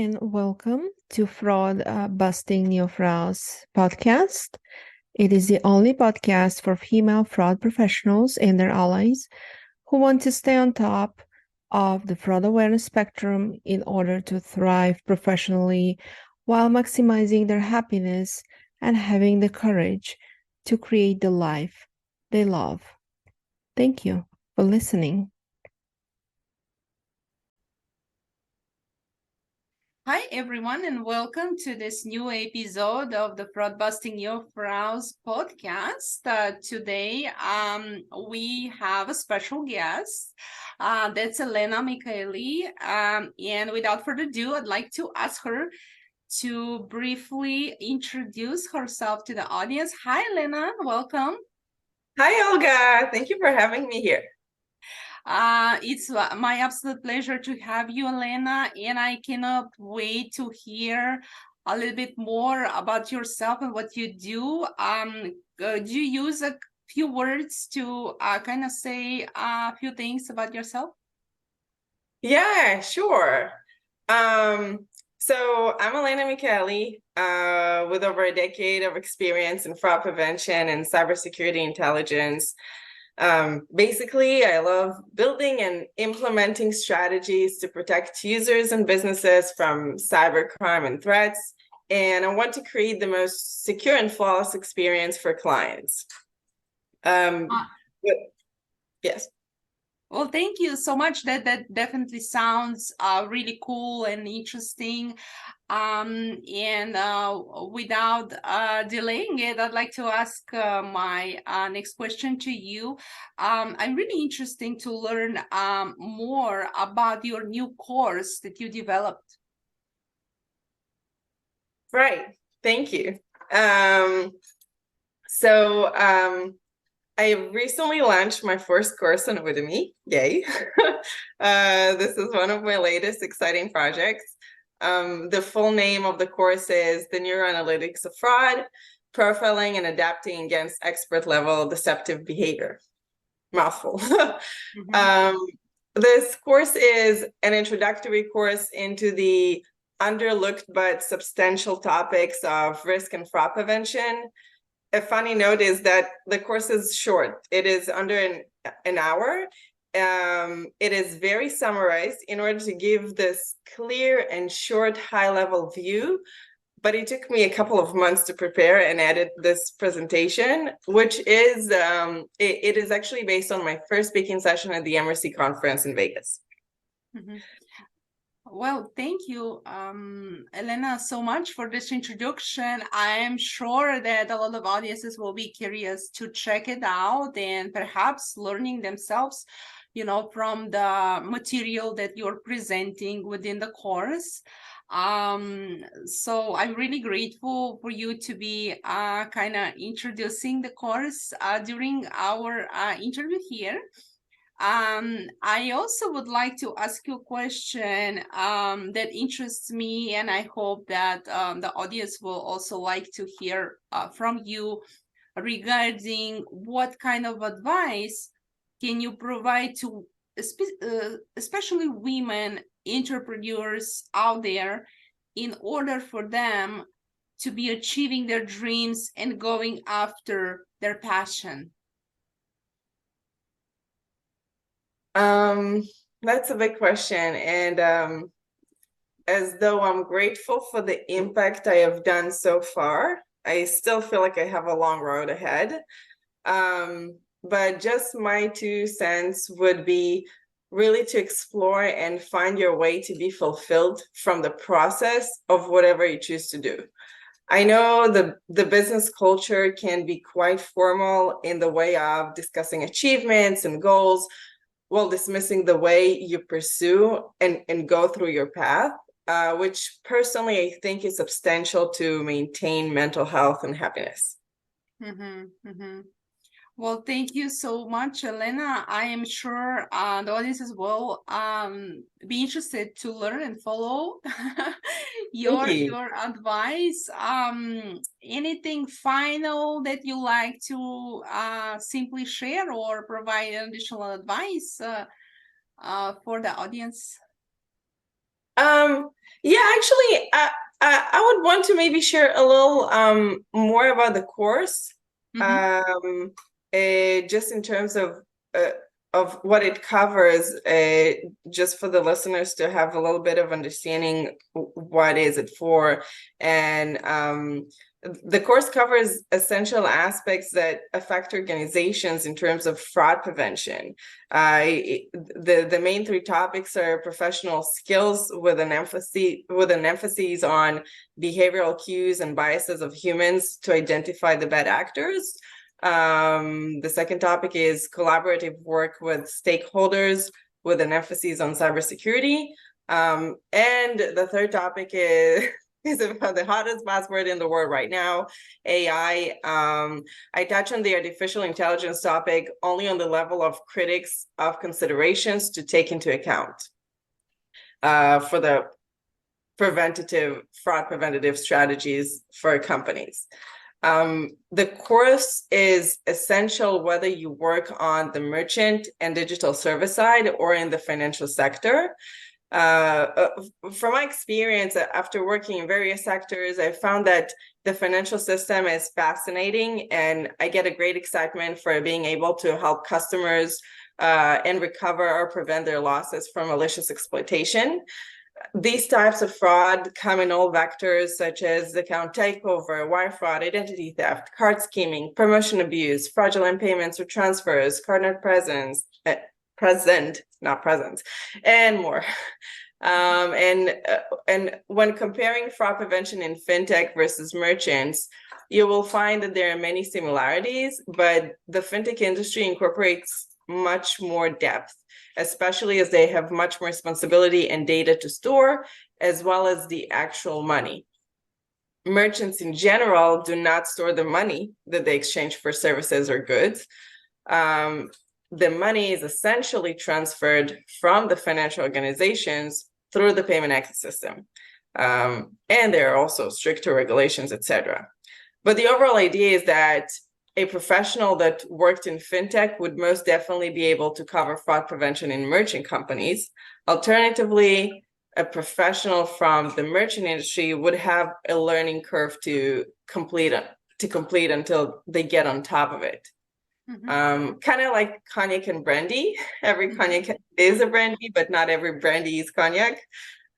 and welcome to Fraud Busting NeoFraus podcast. It is the only podcast for female fraud professionals and their allies who want to stay on top of the fraud awareness spectrum in order to thrive professionally while maximizing their happiness and having the courage to create the life they love. Thank you for listening. Hi, everyone, and welcome to this new episode of the Fraud Busting NeoFraus podcast. Today, we have a special guest. That's Elena Michaeli. And without further ado, I'd like to ask her to briefly introduce herself to the audience. Hi, Elena. Welcome. Hi, Olga. Thank you for having me here. It's my absolute pleasure to have you, Elena, and I cannot wait to hear a little bit more about yourself and what you do. Do you use a few words to kind of say a few things about yourself? Yeah, sure. So I'm Elena Michaeli, with over a decade of experience in fraud prevention and cybersecurity intelligence. Basically, I love building and implementing strategies to protect users and businesses from cybercrime and threats, and I want to create the most secure and flawless experience for clients. Yes. Well, thank you so much. That definitely sounds really cool and interesting. Without delaying it, I'd like to ask my next question to you. I'm really interested to learn more about your new course that you developed. Right. Thank you. I recently launched my first course on Udemy. Yay. This is one of my latest exciting projects. The full name of the course is The Neuroanalytics of Fraud, Profiling and Adapting Against Expert Level Deceptive Behavior. Mouthful. Mm-hmm. This course is an introductory course into the underlooked but substantial topics of risk and fraud prevention. A funny note is that the course is short. It is under an hour. It is very summarized in order to give this clear and short high-level view, but it took me a couple of months to prepare and edit this presentation, which is, it is actually based on my first speaking session at the MRC conference in Vegas. Mm-hmm. Well, thank you, Elena, so much for this introduction. I am sure that a lot of audiences will be curious to check it out and perhaps learning themselves, from the material that you're presenting within the course. So I'm really grateful for you to be kind of introducing the course during our interview here. I also would like to ask you a question that interests me, and I hope that the audience will also like to hear from you regarding what kind of advice can you provide to especially women entrepreneurs out there in order for them to be achieving their dreams and going after their passion. That's a big question. And as though I'm grateful for the impact I have done so far, I still feel like I have a long road ahead. But just my 2 cents would be really to explore and find your way to be fulfilled from the process of whatever you choose to do. I know the business culture can be quite formal in the way of discussing achievements and goals, while dismissing the way you pursue and go through your path, which personally I think is substantial to maintain mental health and happiness. Mm-hmm, mm-hmm. Well, thank you so much, Elena. I am sure the audiences will be interested to learn and follow your advice. Anything final that you like to simply share or provide additional advice for the audience? Yeah, actually, I would want to maybe share a little more about the course, just in terms of what it covers, just for the listeners to have a little bit of understanding what is it for, and the course covers essential aspects that affect organizations in terms of fraud prevention. The main three topics are professional skills with an emphasis on behavioral cues and biases of humans to identify the bad actors. The second topic is collaborative work with stakeholders with an emphasis on cybersecurity. And the third topic is about the hottest buzzword in the world right now, AI. I touch on the artificial intelligence topic only on the level of critics of considerations to take into account for the fraud preventative strategies for companies. The course is essential whether you work on the merchant and digital service side or in the financial sector. From my experience, after working in various sectors, I found that the financial system is fascinating, and I get a great excitement for being able to help customers and recover or prevent their losses from malicious exploitation. These types of fraud come in all vectors, such as account takeover, wire fraud, identity theft, card scheming, promotion abuse, fraudulent payments or transfers, card not present, and more. And when comparing fraud prevention in fintech versus merchants, you will find that there are many similarities, but the fintech industry incorporates much more depth, especially as they have much more responsibility and data to store, as well as the actual money. Merchants in general do not store the money that they exchange for services or goods. The money is essentially transferred from the financial organizations through the payment ecosystem. And there are also stricter regulations, etc. But the overall idea is that a professional that worked in fintech would most definitely be able to cover fraud prevention in merchant companies. Alternatively, a professional from the merchant industry would have a learning curve to complete until they get on top of it. Kind of like cognac and brandy. Every cognac is a brandy, but not every brandy is cognac.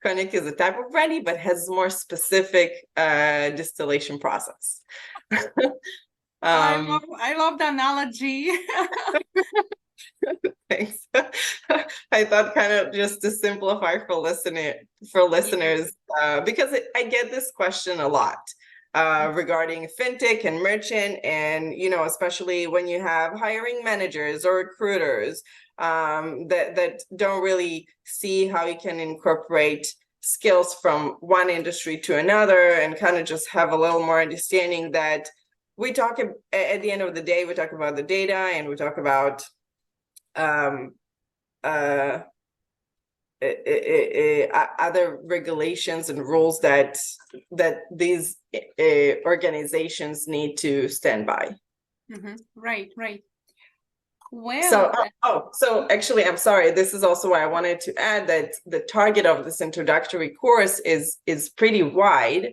Cognac is a type of brandy, but has more specific distillation process. I love the analogy. Thanks. I thought kind of just to simplify for listeners, because I get this question a lot regarding fintech and merchant, and especially when you have hiring managers or recruiters that don't really see how you can incorporate skills from one industry to another, and kind of just have a little more understanding that we talk at the end of the day, we talk about the data, and we talk about other regulations and rules that these organizations need to stand by. Right. Well, so actually, I'm sorry. This is also why I wanted to add that the target of this introductory course is pretty wide,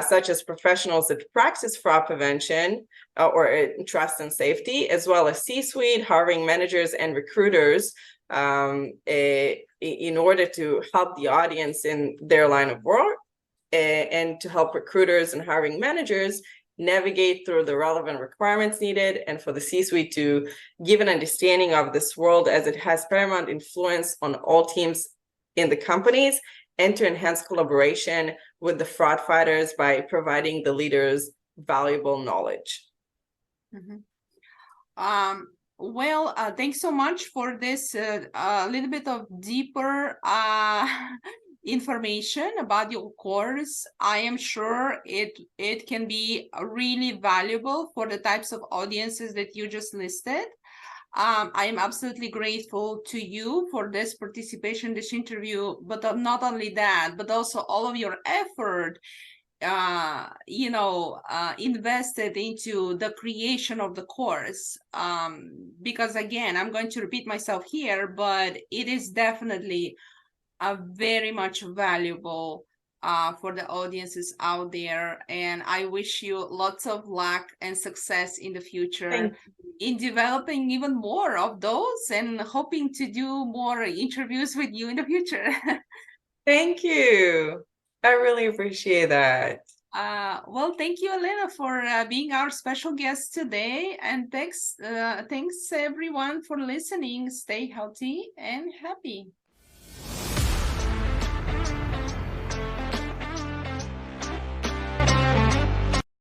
such as professionals that practice fraud prevention or trust and safety, as well as C-suite, hiring managers, and recruiters, in order to help the audience in their line of work, and to help recruiters and hiring managers navigate through the relevant requirements needed, and for the C-suite to give an understanding of this world as it has paramount influence on all teams in the companies, and to enhance collaboration with the fraud fighters by providing the leaders valuable knowledge. Well, thanks so much for this little bit of deeper information about your course. I am sure it can be really valuable for the types of audiences that you just listed. I am absolutely grateful to you for this participation, this interview, but not only that, but also all of your effort invested into the creation of the course, because again, I'm going to repeat myself here, but it is definitely very much valuable for the audiences out there. And I wish you lots of luck and success in the future in developing even more of those, and hoping to do more interviews with you in the future. Thank you. I really appreciate that. Well, thank you, Elena, for being our special guest today. And thanks everyone for listening. Stay healthy and happy.